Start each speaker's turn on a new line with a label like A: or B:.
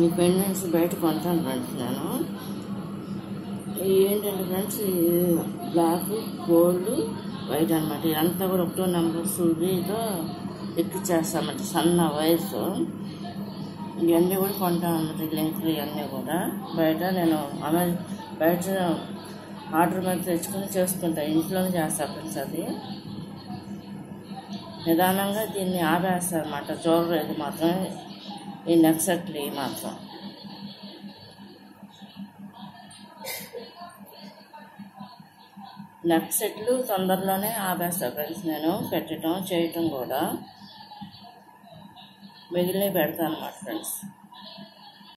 A: ఈ పెండెంట్స్ బయట కొంటాను ఫ్రెండ్స్ నేను. ఏంటంటే ఫ్రెండ్స్, బ్లాక్, గోల్డ్, వైట్ అనమాట. ఇదంతా కూడా 1వ నెంబర్ సూదితో ఎక్కిచ్చేస్తామంట, సన్న వైర్స్. ఇవన్నీ కూడా కొంటాను అనమాట, లింకులు ఇవన్నీ కూడా. బయట నేను బయట ఆర్డర్ మీద తెచ్చుకొని చేసుకుంటాను, ఇంట్లోనే చేస్తాను ఫ్రెండ్స్. అది నిదానంగా దీన్ని ఆపేస్తారు అన్నమాట. చూడలేదు మాత్రం ఈ నెక్ సెట్లు మాత్రం. నెక్ సెట్లు తొందరలోనే ఆపేస్తా ఫ్రెండ్స్. నేను పెట్టడం చేయటం కూడా మిగిలిన పెడతాను అన్నమాట ఫ్రెండ్స్.